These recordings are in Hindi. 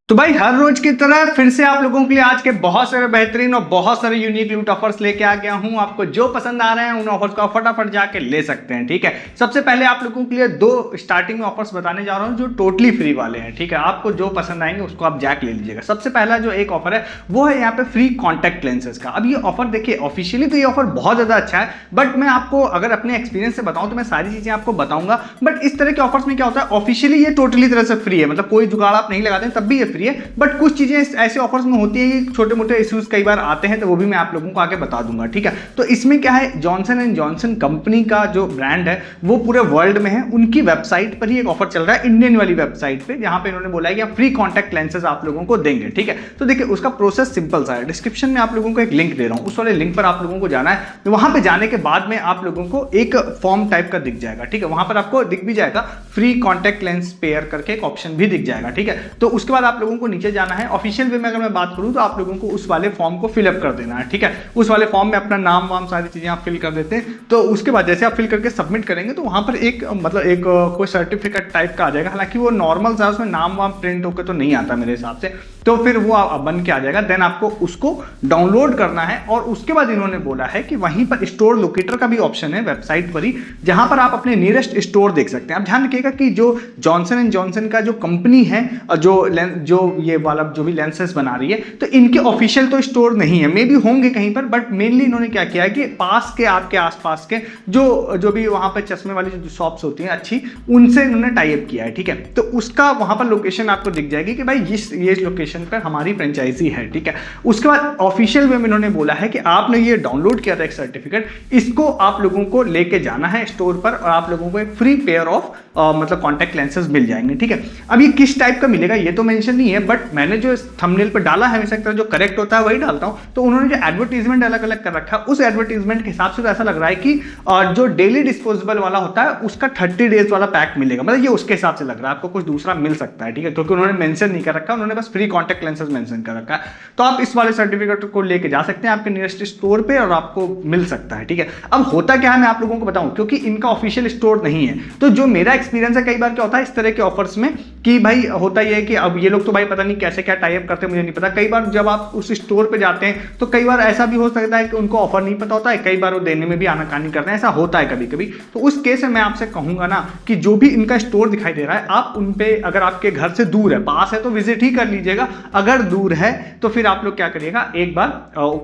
तो भाई हर रोज की तरह फिर से आप लोगों के लिए आज के बहुत सारे बेहतरीन और बहुत सारे यूनिक लूट ऑफर्स लेके आ गया हूं। आपको जो पसंद आ रहे हैं उन ऑफर्स को आप फटाफट जाके ले सकते हैं। ठीक है, सबसे पहले आप लोगों के लिए दो स्टार्टिंग में ऑफर्स बताने जा रहा हूं जो टोटली फ्री वाले हैं। ठीक है, आपको जो पसंद आएंगे उसको आप जाके ले लीजिएगा। सबसे पहला जो एक ऑफर है वो है यहाँ पे फ्री कॉन्टैक्ट लेंसेज का। अब ये ऑफर देखिए, ऑफिशियली तो ये ऑफर बहुत ज्यादा अच्छा है, बट मैं आपको अगर अपने एक्सपीरियंस से बताऊं तो मैं सारी चीजें आपको बताऊंगा। बट इस तरह के ऑफर्स में क्या होता है, ऑफिशियली ये टोटली तरह से फ्री है, मतलब कोई जुगाड़ आप नहीं लगाते हैं तब भी ये फ्री है। बट कुछ चीजें ऐसे ऑफर्स में होती है कि छोटे मोटे इश्यूज कई बार आते हैं, तो वो भी मैं आप लोगों को आगे बता दूंगा। ठीक है, तो इसमें क्या है, जॉनसन एंड जॉनसन कंपनी का जो ब्रांड है वो पूरे वर्ल्ड में है। उनकी वेबसाइट पर ही एक ऑफर चल रहा है, इंडियन वाली वेबसाइट पे, जहां पे इन्होंने बोला है कि आप फ्री कॉन्टैक्ट लेंसेज आप लोगों को देंगे। ठीक है, तो देखिए उसका प्रोसेस सिंपल सा है। डिस्क्रिप्शन में आप लोगों को एक लिंक दे रहा हूं, उस वाले लिंक पर आप लोगों को जाना है। तो वहां पे जाने के बाद में आप लोगों को एक फॉर्म टाइप का दिख जाएगा। ठीक है, वहां पर आपको दिख भी जाएगा फ्री कॉन्टैक्ट लेंस पेयर करके एक ऑप्शन भी दिख जाएगा। ठीक है, तो उसके बाद आप लोगों को नीचे जाना है। ऑफिशियल वे में अगर मैं बात करूं तो आप लोगों को उस वाले फॉर्म को फिलअप कर देना है। ठीक है, उस वाले फॉर्म में अपना नाम वाम सारी चीजें आप फिल कर देते हैं। तो उसके बाद जैसे आप फिल करके सबमिट करेंगे तो वहां पर एक मतलब एक कोई सर्टिफिकेट टाइप का आ जाएगा। हालांकि वो नॉर्मल सा, उसमें नाम वाम प्रिंट होकर तो नहीं आता मेरे हिसाब से, तो फिर वो बन के आ जाएगा। देन आपको उसको डाउनलोड करना है और उसके बाद इन्होंने बोला है कि वहीं पर स्टोर लोकेटर का भी ऑप्शन है वेबसाइट पर ही, जहां पर आप अपने नियरेस्ट स्टोर देख सकते हैं। अब ध्यान रखिएगा कि जो जॉनसन एंड जॉनसन का जो कंपनी है, जो ये वाला जो भी लेंसेज बना रही है, तो इनके ऑफिशियल तो स्टोर नहीं है, मे भी होंगे कहीं पर, बट मेनली इन्होंने क्या किया है कि पास के आपके आसपास के जो भी वहां पर चश्मे वाली जो शॉप्स होती हैं अच्छी, उनसे इन्होंने टाई अप किया है। ठीक है, तो उसका वहां पर लोकेशन आपको दिख जाएगी कि भाई ये लोकेशन पर हमारी फ्रेंचाइजी है। ठीक है, उसके बाद ऑफिशियल वे में इन्होंने बोला है कि आपने ये डाउनलोड किया था एक सर्टिफिकेट, इसको आप लोगों को लेके जाना है स्टोर पर और आप लोगों को एक फ्री पेयर ऑफ मतलब कॉन्टैक्ट लेंसेज मिल जाएंगे। ठीक है, अब ये किस टाइप का मिलेगा ये तो मेंशन नहीं है, बट मैंने जो थंबनेल पर डाला है हमेशा जो करेक्ट होता है वही डालता हूं। तो उन्होंने जो एडवर्टीजमेंट अलग अलग कर रखा है, उस एडवर्टीजमेंट के हिसाब से तो ऐसा लग रहा है कि जो डेली डिस्पोजेबल वाला होता है उसका 30 डेज वाला पैक मिलेगा, मतलब ये उसके हिसाब से लग रहा है। आपको कुछ दूसरा मिल सकता है। ठीक है, क्योंकि उन्होंने मेंशन नहीं कर रखा, उन्होंने बस फ्री कॉन्टैक्ट लेंसेज मेंशन कर रखा है। तो आप इस वाले सर्टिफिकेट को लेके जा सकते हैं आपके नियरेस्ट स्टोर पे और आपको मिल सकता है। ठीक है, अब होता क्या है मैं आप लोगों को बताऊं, क्योंकि इनका ऑफिशियल स्टोर नहीं है, तो जो मेरा एक्सपीरियंस है, कई बार क्या होता है इस तरह के ऑफर्स में कि भाई होता ही है कि अब ये लोग तो भाई पता नहीं कैसे क्या टाई अप करते हैं, मुझे नहीं पता। कई बार जब आप उस स्टोर पे जाते हैं तो कई बार ऐसा भी हो सकता है कि उनको ऑफर नहीं पता होता है, कई बार वो देने में भी आनाकानी करते हैं, ऐसा होता है कभी कभी। तो उस केस में मैं आपसे कहूंगा ना कि जो भी इनका स्टोर दिखाई दे रहा है, आप उन पे अगर आपके घर से दूर है, पास है तो विजिट ही कर लीजिएगा, अगर दूर है तो फिर आप लोग क्या करिएगा, एक बार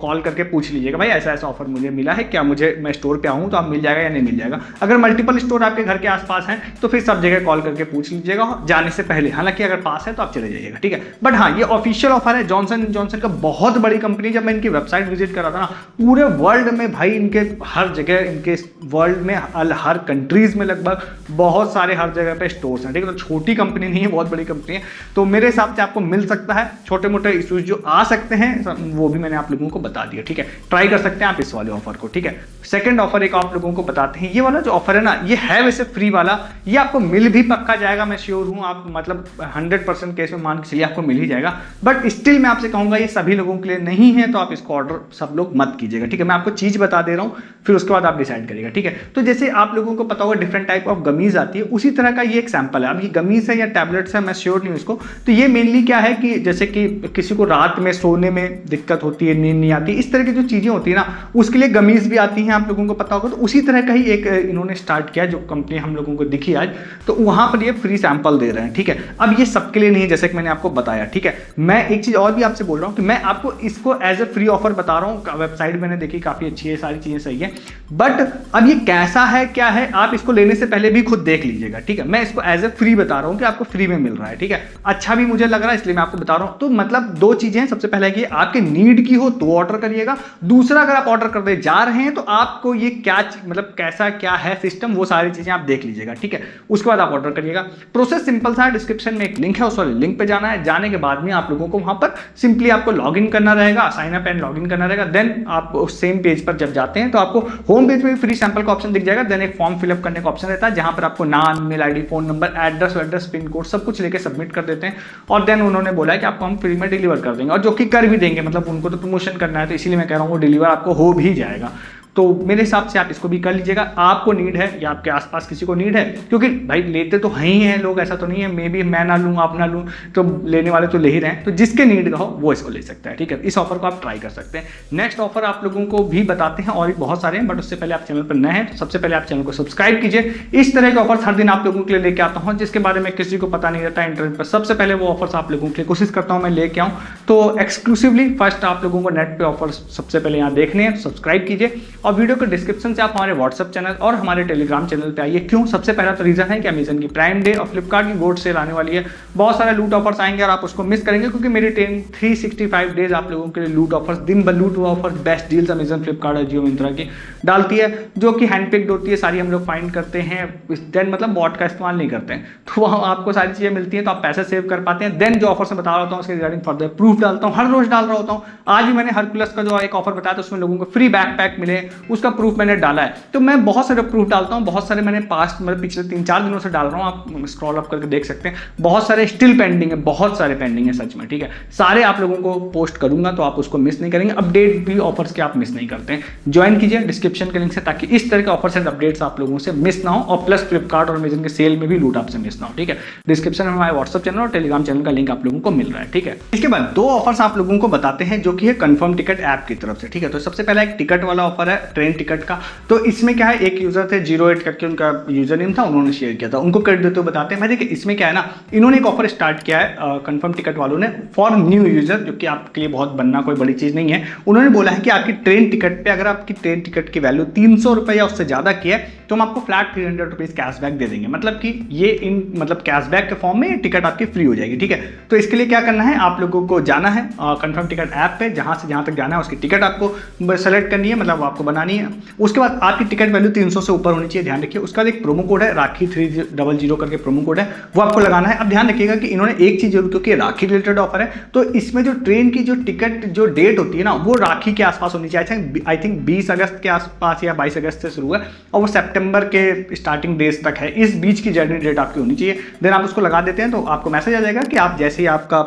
कॉल करके पूछ लीजिएगा भाई ऐसा ऐसा ऑफर मुझे मिला है, क्या मुझे मैं स्टोर पे आऊँ तो आप मिल जाएगा या नहीं मिल जाएगा। अगर मल्टीपल स्टोर आपके घर के आसपास हैं तो फिर सब जगह कॉल करके पूछ लीजिएगा जाने से पहले, हालांकि अगर पास है तो आप चले जाइएगा। ठीक है, बट हाँ ये ऑफिशियल ऑफर है। जॉनसन जॉनसन का बहुत बड़ी कंपनी, जब मैं इनकी वेबसाइट विजिट करा था ना, पूरे वर्ल्ड में भाई इनके हर जगह, इनके वर्ल्ड में हर कंट्रीज में लगभग बहुत सारे हर जगह पे स्टोर्स हैं। ठीक है, तो छोटी कंपनी नहीं है, बहुत बड़ी कंपनी है। तो मेरे हिसाब से आपको मिल सकता है। छोटे मोटे इश्यूज जो आ सकते हैं वो भी मैंने आप लोगों को बता दिया। ठीक है, ट्राई कर सकते हैं आप इस वाले ऑफर को। ठीक है, सेकंड ऑफर एक आप लोगों को बताते हैं। ये वाला जो ऑफर है ना, ये है वैसे फ्री वाला, ये आपको मिल भी पक्का जाएगा, मैं श्योर हूं। आप मतलब 100% केस में मान के चलिए आपको मिल ही जाएगा, बट स्टिल मैं आपसे कहूंगा ये सभी लोगों के लिए नहीं है, तो आप इसको ऑर्डर सब लोग मत कीजिएगा। ठीक है, मैं आपको चीज बता दे रहा हूं, फिर उसके बाद आप डिसाइड करिएगा। ठीक है, तो जैसे आप लोगों को पता होगा डिफरेंट टाइप ऑफ गमीज आती है, उसी तरह का ये एक सैंपल है। अब ये गमीज है या टैबलेट्स है मैं श्योर नहीं हूं इसको। तो ये मेनली क्या है कि जैसे कि किसी को रात में सोने में दिक्कत होती है, नींद नहीं आती, इस तरह की जो चीजें होती है ना, उसके लिए गमीज भी आती हैं, आप लोगों को पता होगा। तो उसी तरह का ही एक इन्होंने स्टार्ट किया, जो कंपनी हम लोगों को दिखी आज, तो वहां पर ये फ्री सैंपल दे रहे हैं। ठीक है, अब ये सबके लिए नहीं है जैसे कि मैंने आपको बताया। ठीक है, मैं एक चीज और भी आपसे बोल रहा हूं कि मैं आपको इसको एज ए फ्री ऑफर बता रहा हूं। वेबसाइट मैंने देखी काफी अच्छी है, सारी चीजें सही है, बट अब ये कैसा है क्या है आप इसको लेने से पहले भी खुद देख लीजिएगा। ठीक है, मैं इसको एज ए फ्री बता रहा हूं कि आपको फ्री में मिल रहा है। ठीक है, अच्छा भी मुझे लग रहा है इसलिए मैं आपको बता रहा हूं। तो मतलब दो चीजें हैं, सबसे पहले कि आपके नीड की हो तो ऑर्डर करिएगा, दूसरा अगर आप ऑर्डर करते जा रहे हैं तो आपको ये क्या मतलब कैसा क्या है सिस्टम, वो सारी चीजें आप देख लीजिएगा। ठीक है, उसके बाद आप ऑर्डर करिएगा। प्रोसेस सिंपल सा है, डिस्क्रिप्शन में एक लिंक है, उस वाले लिंक पे जाना है। जाने के बाद में आप लोगों को वहां पर सिंपली आपको लॉग इन करना रहेगा, sign up and log in करना रहेगा। देन आप उस सेम पेज पर जब जाते हैं तो आपको होम पेज में फ्री सैंपल का ऑप्शन दिख जाएगा। देन एक फॉर्म फिलअप करने का ऑप्शन रहता है, जहां पर आपको नाम, mail ID, phone number, address, pin code सब कुछ लेके सबमिट कर देते हैं। और देन उन्होंने बोला है कि आपको हम फ्री में डिलीवर कर देंगे, और जो कि कर भी देंगे, मतलब उनको तो प्रमोशन करना है, तो इसीलिए मैं कह रहा हूँ वो डिलीवर आपको हो भी जाएगा। तो मेरे हिसाब से आप इसको भी कर लीजिएगा। आपको नीड है या आपके आसपास किसी को नीड है, क्योंकि भाई लेते तो हैं ही हैं लोग, ऐसा तो नहीं है मे बी मैं ना लूँ आप ना लूँ, तो लेने वाले तो ले ही रहे हैं। तो जिसके नीड का हो वो इसको ले सकता है, ठीक है। इस ऑफर को आप ट्राई कर सकते हैं। नेक्स्ट ऑफर आप लोगों को भी बताते हैं, और भी बहुत सारे हैं, बट उससे पहले आप चैनल पर नए हैं तो सबसे पहले आप चैनल को सब्सक्राइब कीजिए। इस तरह के ऑफर्स हर दिन आप लोगों के लिए लेके आता हूँ, जिसके बारे में किसी को पता नहीं रहता इंटरनेट पर। सबसे पहले वो ऑफर्स आप लोगों के लिए कोशिश करता हूँ मैं लेके आऊँ, तो एक्सक्लूसिवली फर्स्ट आप लोगों को नेट पे ऑफर्स सबसे पहले यहाँ देखने हैं, सब्सक्राइब कीजिए। और वीडियो के डिस्क्रिप्शन से आप हमारे व्हाट्सअप चैनल और हमारे टेलीग्राम चैनल पे आइए। क्यों? सबसे पहला तो रीजन है कि अमेजन की प्राइम डे और फ्लिपकार्ट की गोल्ड सेल आने वाली है, बहुत सारे लूट ऑफर्स आएंगे और आप उसको मिस करेंगे, क्योंकि मेरी 365 डेज आप लोगों के लिए लूट ऑफर्स, दिन भर लूट offers, best deals Amazon, Flipkart और जियो मिंत्रा की डालती है, जो कि हैंडपिक्ड होती है, सारी हम लोग फाइंड करते हैं, देन मतलब बॉट का इस्तेमाल नहीं करते हैं, तो वहाँ आपको सारी चीज़ें मिलती हैं, तो आप पैसे सेव कर पाते हैं। देन जो ऑफर से बता रहा होता हूँ उसके रिगार्डिंग फर्दर प्रूफ डालता हूँ, हर रोज डाल रहा होता हूँ। आज भी मैंने हरकुलस का जो एक ऑफर बताया था उसमें लोगों को फ्री बैकपैक मिले, उसका प्रूफ मैंने डाला है। तो मैं बहुत सारे प्रूफ डालता हूँ, बहुत सारे मैंने पास्ट मतलब पिछले 3-4 दिनों से डाल रहा हूँ, आप स्क्रॉल अप करके देख सकते हैं। बहुत सारे स्टिल पेंडिंग है, बहुत सारे पेंडिंग है सच में, ठीक है। सारे आप लोगों को पोस्ट करूंगा तो आप उसको मिस नहीं करेंगे। अपडेट भी ऑफर्स के आप मिस नहीं करते हैं, ज्वाइन कीजिए डिस्क्रिप्शन के लिंक से, ताकि इस तरह के ऑफर्स एंड अपडेट्स आप लोगों से मिस ना हो, और प्लस फ्लिपकार्ट और अमेजन के सेल में भी लूट आपसे मिस ना हो, ठीक है। डिस्क्रिप्शन में हमारे व्हाट्सअप चैनल और टेलीग्राम चैनल का लिंक आप लोगों को मिल रहा है, ठीक है। इसके बाद दो ऑफर्स आप लोगों को बताते हैं, जो कि है कंफर्म टिकट ऐप की तरफ से, ठीक है। तो सबसे पहला एक टिकट वाला ऑफर है, ट्रेन टिकट का। तो इसमें क्या है, एक यूजर थे 08 करके उनका यूजर नेम था, उन्होंने शेयर किया था, उनको क्रेडिट देते हुए बताते हैं। भाई देखिए इसमें क्या है ना, इन्होंने एक ऑफर स्टार्ट किया है कंफर्म टिकट वालों ने फॉर न्यू यूजर, जो कि आपके लिए बहुत बनना कोई बड़ी चीज नहीं है। उन्होंने बोला है कि आपकी ट्रेन टिकट पे अगर आपकी ट्रेन टिकट की वैल्यू 300 रुपये या उससे ज्यादा की है तो हम आपको फ्लैट 300 रुपीज कैशबैक दे देंगे। मतलब कि ये इन मतलब कैशबैक के फॉर्म में टिकट आपकी फ्री हो जाएगी, ठीक है। तो इसके लिए क्या करना है, आप लोगों को जाना है कंफर्म टिकट ऐप पे, जहां से जहां तक जाना है उसकी टिकट आपको सेलेक्ट करनी है, मतलब आपको बनानी है। उसके बाद आपकी टिकट वैल्यू 300 से ऊपर होनी चाहिए, ध्यान रखिए। उसका एक प्रोमो कोड है राखी 300 करके प्रोमो कोड है, वो आपको लगाना है। अब ध्यान रखिएगा कि इन्होंने एक चीज जरूर, क्योंकि राखी रिलेटेड ऑफर है, तो इसमें जो ट्रेन की जो टिकट जो डेट होती है ना, वो राखी के आसपास होनी चाहिए। आई थिंक 20 अगस्त के आसपास या 22 अगस्त से शुरू है और वो सितंबर के स्टार्टिंग डेज तक है, इस बीच की जर्नी डेट आपकी होनी चाहिए। देन आप उसको लगा देते हैं तो आपको मैसेज आ जाएगा कि आप जैसे ही आपका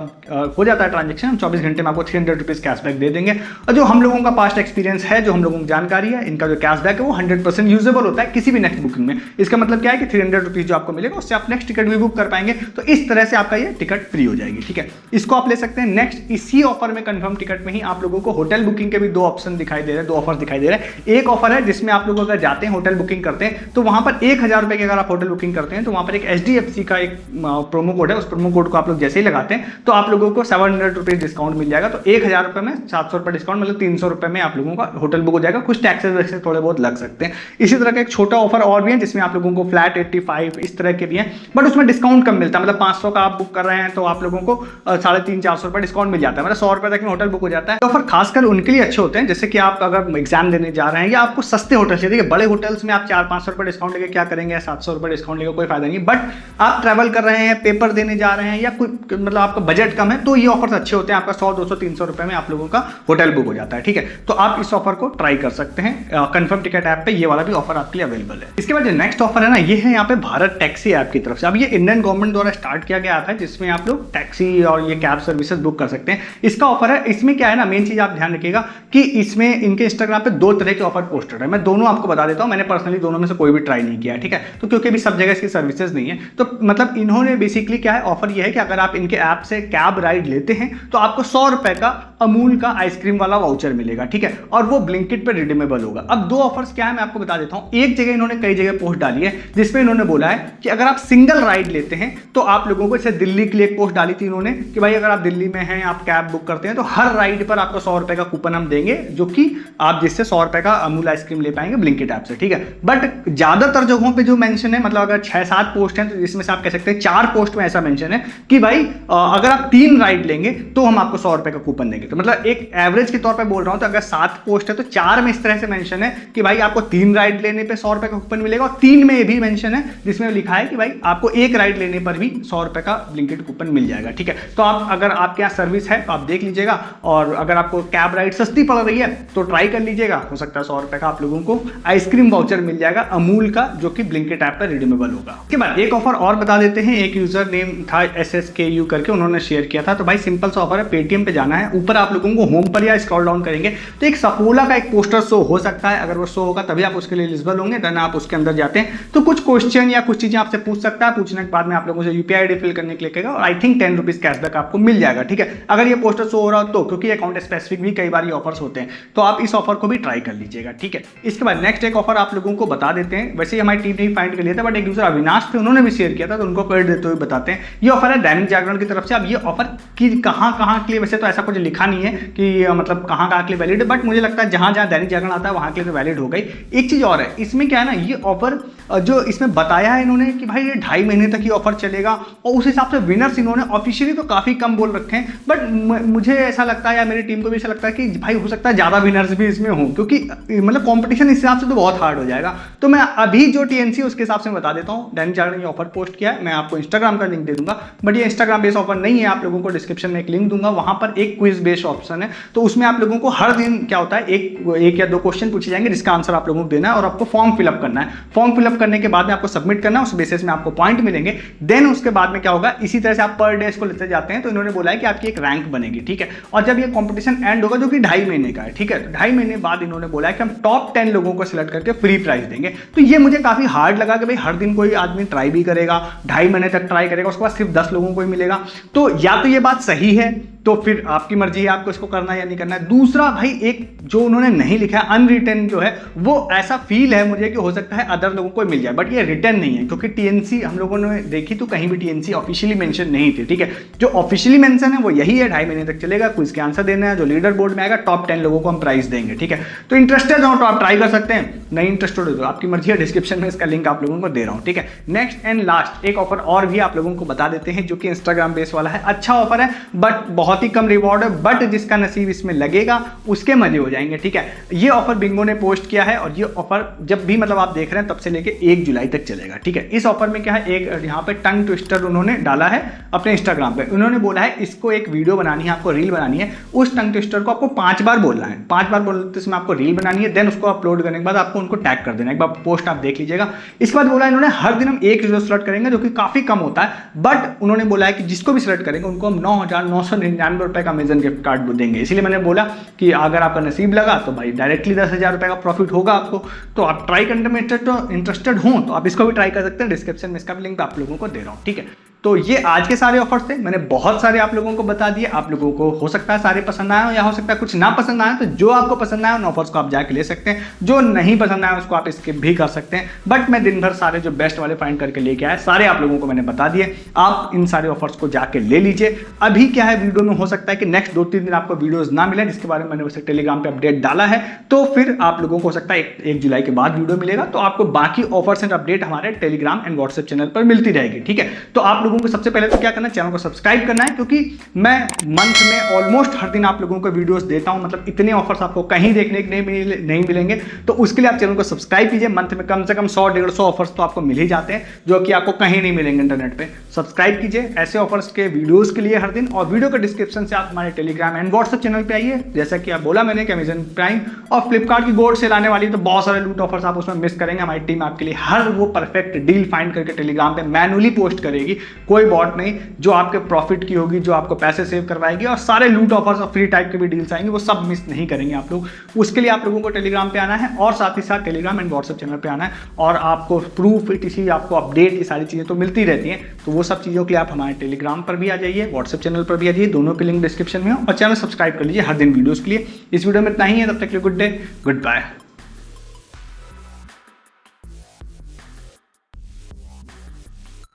हो जाता है ट्रांजेक्शन, हम 24 घंटे में आपको 300 रुपीज कैशबैक दे देंगे। और जो हम लोगों का पास्ट एक्सपीरियंस है, जो हम लोगों की जानकारी है, इनका जो कैशबैक है वो 100% यूजेबल होता है किसी भी नेक्स्ट बुकिंग में। इसका मतलब क्या है कि 300 रुपीज जो आपको मिलेगा उससे आप नेक्स्ट टिकट भी बुक कर पाएंगे, तो इस तरह से आपका ये टिकट फ्री हो जाएगी, ठीक है। इसको आप ले सकते हैं। नेक्स्ट इसी ऑफर में कंफर्म टिकट में ही आप लोगों को होटल बुकिंग के भी दो ऑप्शन दिखाई दे रहे हैं, दो ऑफर दिखाई दे रहे हैं। एक ऑफर है जिसमें आप लोग अगर जाते हैं होटल बुकिंग करते हैं तो वहां पर 1000 रुपए की अगर आप होटल बुकिंग करते हैं तो वहां पर एक HDFC का एक प्रोमो कोड है, उस प्रोमो कोड को आप लोग जैसे ही लगाते हैं तो आप लोगों को 700 रुपीज डिस्काउंट मिल जाएगा। तो 1000 रुपए में 700 रुपए डिस्काउंट, मतलब 300 रुपए में आप लोगों का होटल बुक हो जाएगा। कुछ टैक्सेस वैक्सेस थोड़े बहुत लग सकते हैं। इसी तरह का एक छोटा ऑफर और भी है जिसमें आप लोगों को फ्लैट 85 इस तरह के भी हैं, बट उसमें डिस्काउंट कम मिलता है। मतलब 500 का आप बुक कर रहे हैं तो आप लोगों को 350-400 रुपए डिस्काउंट मिल जाता है, मतलब 100 रुपए तक में होटल बुक हो जाता है। ऑफर खासकर उनके लिए अच्छे होते हैं जैसे कि आप अगर एग्जाम देने जा रहे हैं या आपको सस्ते होटल चाहिए। देखिए बड़े होटल्स में आप 400-500 रुपए डिस्काउंट लेके क्या करेंगे, 700 रुपए डिस्काउंट लेकर कोई फायदा नहीं। बट आप ट्रैवल कर रहे हैं, पेपर देने जा रहे हैं या कोई मतलब आपका बजट कम है, तो ये ऑफर्स अच्छे होते हैं। आपका 100, 200, 300 रुपए में आप लोगों का होटल बुक हो जाता है, ठीक है। तो आप इस ऑफर को ट्राई कर सकते हैं कंफर्म टिकट ऐप पे, ये वाला भी ऑफर आपके लिए अवेलेबल है। इसके बाद जो नेक्स्ट ऑफर है ना, ये है यहाँ पे भारत टैक्सी ऐप की तरफ से। अब ये इंडियन गवर्नमेंट द्वारा स्टार्ट किया गया था, जिसमें आप लोग टैक्सी और ये कैब सर्विसेज बुक कर सकते हैं। इसका ऑफर है, इसमें क्या है ना, मेन चीज आप ध्यान रखिएगा कि इसमें इनके इंस्टाग्राम पे दो तरह के ऑफर पोस्टेड है। मैं दोनों आपको बता देता हूँ, मैंने पर्सनली दोनों में से कोई भी ट्राई नहीं किया, ठीक है। तो क्योंकि अभी सब जगह इसकी सर्विसेज नहीं है, तो मतलब इन्होंने बेसिकली क्या है, ऑफर ये है कि अगर आप इनके ऐप से कैब राइड लेते हैं तो आपको 100 रुपए का अमूल का आइसक्रीम वाला वाउचर मिलेगा, ठीक है। और वो ब्लिंकिट पे रिडीमेबल होगा। अब दो ऑफर्स क्या है मैं आपको बता देता हूं। एक जगह इन्होंने कई जगह पोस्ट डाली है जिसमें इन्होंने बोला है कि अगर आप सिंगल राइड लेते हैं तो आप लोगों को, जैसे दिल्ली के लिए एक पोस्ट डाली थी इन्होंने कि भाई अगर आप दिल्ली में हैं, आप कैब बुक करते हैं तो हर राइड पर आपको 100 रुपए का कूपन हम देंगे, जो कि आप जिससे 100 रुपए का अमूल आइसक्रीम ले पाएंगे ब्लिंकिट ऐप से, ठीक है। बट ज्यादातर जगहों पर जो मेंशन है, मतलब अगर 6-7 पोस्ट हैं तो जिसमें से आप कह सकते हैं 4 पोस्ट में ऐसा मेंशन है कि भाई अगर आप 3 राइड लेंगे तो हम आपको 100 रुपए का कूपन देंगे। तो मतलब एक एवरेज के तौर पे बोल रहा हूं, तो अगर 7 पोस्ट है तो 4 में इस तरह से मेंशन है कि भाई आपको 3 राइड लेने पे 100 रुपए का कूपन मिलेगा, और 3 में भी मेंशन है जिसमें लिखा है कि भाई आपको 1 राइड लेने पर भी 100 रुपए का ब्लिंकिट कूपन मिल जाएगा, ठीक है। तो आप अगर आपके यहाँ सर्विस है तो आप देख लीजिएगा, और अगर आपको कैब राइड सस्ती पड़ रही है तो ट्राई कर लीजिएगा, हो सकता है 100 रुपए का आप लोगों को आइसक्रीम वाउचर मिल जाएगा अमूल का, जो कि ब्लिंकिट ऐप पर रिडीमेबल होगा। उसके बाद एक ऑफर और बता देते हैं। एक यूजर नेम था SSKU करके, उन्होंने शेयर किया था। तो भाई सिंपल सा ऑफर है, पेटीएम पे जाना है, ऊपर आप लोगों को होम पर या स्क्रॉल डाउन करेंगे तो एक सफोला का एक पोस्टर शो शो हो सकता है। अगर वो शो होगा तभी आप उसके लिए एलिजिबल होंगे, देन आप उसके अंदर जाते हैं तो कुछ क्वेश्चन या कुछ चीज़ें आपसे पूछ सकता है। पूछने के बाद में आप लोगों से यूपीआई आईडी फिल करने के लिए कहेगा और आई थिंक 10 रुपीज़ कैशबैक आपको मिल जाएगा, ठीक है, अगर ये पोस्टर शो हो रहा हो तो, क्योंकि अकाउंट स्पेसिफिक भी कई बार ये ऑफर्स होते हैं, तो आप इस ऑफर को भी ट्राई कर लीजिएगा, ठीक है। इसके बाद नेक्स्ट एक ऑफर आप लोगों को बता देते हैं। वैसे हमारी टीम ने फाइंड कर लिया था, बट एक दूसरा अविनाश थे, उन्होंने भी शेयर किया था, तो उनको क्रेडिट देते हुए बताते हैं। ये ऑफर है दैनिक जागरण की तरफ से। अब ये ऑफर की कहाँ के लिए, वैसे तो ऐसा कुछ लिखा नहीं है कि मतलब कहाँ के लिए वैलिड है, बट मुझे लगता है जहाँ दैनिक जागरण आता है वहाँ के लिए तो वैलिड हो गई। एक चीज़ और है इसमें, क्या है ना, ये ऑफर जो इसमें बताया है इन्होंने कि भाई ये 2.5 महीने तक ये ऑफर चलेगा, और उस हिसाब से विनर्स इन्होंने ऑफिशियली तो काफ़ी कम बोल रखे हैं, बट मुझे ऐसा लगता है या मेरी टीम को भी ऐसा लगता है कि भाई हो सकता है ज़्यादा विनर्स भी इसमें हों, क्योंकि मतलब कॉम्पिटिशन इस हिसाब से तो बहुत हार्ड हो जाएगा। तो मैं अभी जो टीएनसी उसके हिसाब से बता देता हूँ। दैनिक जागरण ये ऑफर पोस्ट किया है, मैं आपको इंस्टाग्राम का लिंक दे दूंगा, बट ये इंस्टाग्राम बेस्ड ऑफर नहीं है। आप लोगों को डिस्क्रिप्शन में एक लिंक दूंगा, वहाँ पर एक क्विज बेस्ड ऑप्शन है, तो उसमें आप लोगों को हर दिन क्या होता है एक या 2 क्वेश्चन पूछे जाएंगे जिसका आंसर आप लोगों को देना है और आपको फॉर्म फिलअप करना है। फॉर्म फिलअप करने के बाद में आपको सबमिट करना है, उस बेसिस में आपको पॉइंट मिलेंगे। देन उसके बाद में क्या होगा, इसी तरह से आप पर डे को लेते जाते हैं, तो इन्होंने बोला है कि आपकी एक रैंक बनेगी, ठीक है। और जब ये कंपटीशन एंड होगा जो कि 2.5 महीने का है, ठीक है, तो 2.5 महीने बाद इन्होंने बोला है कि हम टॉप 10 लोगों को सिलेक्ट करके फ्री प्राइज देंगे। तो ये मुझे काफी हार्ड लगा कि भाई हर दिन कोई आदमी ट्राई भी करेगा, 2.5 महीने तक ट्राई करेगा, उसके बाद सिर्फ 10 लोगों को ही मिलेगा। तो या तो ये बात सही है, तो फिर आपकी मर्जी है आपको इसको करना है या नहीं करना है। दूसरा भाई एक जो उन्होंने नहीं लिखा है अनरिटन जो है, वो ऐसा फील है मुझे कि हो सकता है अदर लोगों को मिल जाए, बट ये रिटर्न नहीं है, क्योंकि टीएनसी हम लोगों ने देखी तो कहीं भी टीएनसी ऑफिशियली मेंशन नहीं थी, ठीक है। जो ऑफिशियली मेंशन है वो यही है, 2.5 महीने तक चलेगा, क्विज के आंसर देना है, जो लीडर बोर्ड में आएगा टॉप 10 लोगों को हम प्राइस देंगे, ठीक है। तो इंटरेस्टेड हो तो आप ट्राई कर सकते हैं, नहीं इंटरेस्टेड हो तो आपकी मर्जी है, डिस्क्रिप्शन में इसका लिंक आप लोगों को दे रहा हूँ, ठीक है। नेक्स्ट एंड लास्ट एक ऑफर और भी आप लोगों को बता देते हैं, जो कि इंस्टाग्राम बेस वाला है। अच्छा ऑफर है बट बहुत ही कम रिवॉर्ड है, बट जिसका नसीब इसमें लगेगा उसके मजे हो जाएंगे, ठीक है। ये ऑफर बिंगो ने पोस्ट किया है और ये ऑफर जब भी मतलब आप देख रहे हैं तब से लेके 1 जुलाई तक चलेगा, ठीक है। इस ऑफर में क्या है, एक यहाँ पे टंग ट्विस्टर उन्होंने डाला है अपने इंस्टाग्राम पे। उन्होंने बोला है इसको एक वीडियो बनानी है, आपको रील बनानी है, उस टंग ट्विस्टर को आपको 5 बार बोलना है, 5 बार बोलते समय आपको रील बनानी है, देन उसको अपलोड करने के बाद आपको उनको टैग कर देना है। एक बार पोस्ट आप देख लीजिएगा। इसके बाद बोला इन्होंने हर दिन हम 1 वीडियो सिलेक्ट करेंगे, जो कि काफी कम होता है, बट उन्होंने बोला है कि जिसको भी सिलेक्ट करेंगे उनको हम 9,999 रुपए का अमेजन गिफ्ट कार्ड देंगे। इसीलिए मैंने बोला कि अगर आपका नसीब लगा तो भाई डायरेक्टली 10,000 रुपए का प्रॉफिट होगा आपको। तो आप ट्राई करने में इंटरेस्टेड हो तो आप इसको भी ट्राई कर सकते हैं, डिस्क्रिप्शन में इसका भी लिंक आप लोगों को दे रहा हूँ, ठीक है। तो ये आज के सारे ऑफर्स थे, मैंने बहुत सारे आप लोगों को बता दिए। आप लोगों को हो सकता है सारे पसंद आए हो या हो सकता है कुछ ना पसंद आए, तो जो आपको पसंद आए उन ऑफर्स को आप जाके ले सकते हैं, जो नहीं पसंद आए उसको आप स्किप भी कर सकते हैं। बट मैं दिन भर सारे जो बेस्ट वाले फाइंड करके लेके आया, सारे आप लोगों को मैंने बता दिए। आप इन सारे ऑफर्स को जाके ले लीजिए। अभी क्या है, वीडियो में हो सकता है कि नेक्स्ट 2-3 दिन आपको वीडियोज ना मिले, जिसके बारे में मैंने वैसे टेलीग्राम पे अपडेट डाला है, तो फिर आप लोगों को हो सकता है 1 जुलाई के बाद वीडियो मिलेगा। तो आपको बाकी ऑफर्स एंड अपडेट हमारे टेलीग्राम एंड व्हाट्सएप चैनल पर मिलती रहेगी, ठीक है। तो आप लोगों को सबसे पहले तो क्या करना है, चैनल को सब्सक्राइब करना है, क्योंकि मैं मंथ में ऑलमोस्ट हर दिन आप लोगों को वीडियोस देता हूं, मतलब इतने ऑफर्स आपको कहीं देखने के नहीं मिलेंगे। तो उसके लिए आप चैनल को सब्सक्राइब कीजिए। मंथ में कम से कम 100-150 ऑफर्स तो आपको मिल ही जाते हैं, जो कि आपको कहीं नहीं मिलेंगे इंटरनेट पे। सब्सक्राइब कीजिए ऐसे ऑफर्स के वीडियोस के लिए हर दिन, और वीडियो के डिस्क्रिप्शन से आप हमारे टेलीग्राम एंड व्हाट्सएप चैनल पे आइए। जैसा कि आप बोला मैंने कि अमेजन प्राइम और फ्लिपकार्ट की गोल्ड सेल आने वाली है, तो बहुत सारे लूट ऑफर्स आप उसमें मिस करेंगे। हमारी टीम आपके लिए हर वो परफेक्ट डील फाइंड करके टेलीग्राम पे मैनुअली पोस्ट करेगी, कोई बॉट नहीं, जो आपके प्रॉफिट की होगी, जो आपको पैसे सेव करवाएगी, और सारे लूट ऑफर्स और फ्री टाइप के भी डील्स आएंगे, वो सब मिस नहीं करेंगे आप लोग। उसके लिए आप लोगों को टेलीग्राम पे आना है, और साथ ही साथ टेलीग्राम एंड व्हाट्सएप चैनल पे आना है, और आपको प्रूफ इसी आपको अपडेट, ये सारी चीज़ें तो मिलती रहती हैं। तो वो सब चीज़ों के लिए आप हमारे टेलीग्राम पर भी आ जाइए, व्हाट्सएप चैनल पर भी आ जाइए, दोनों के लिंक डिस्क्रिप्शन में हो, और चैनल सब्सक्राइब कर लीजिए हर दिन वीडियोज़ के लिए। इस वीडियो में इतना ही है, तब तक के लिए गुड डे, गुड बाय।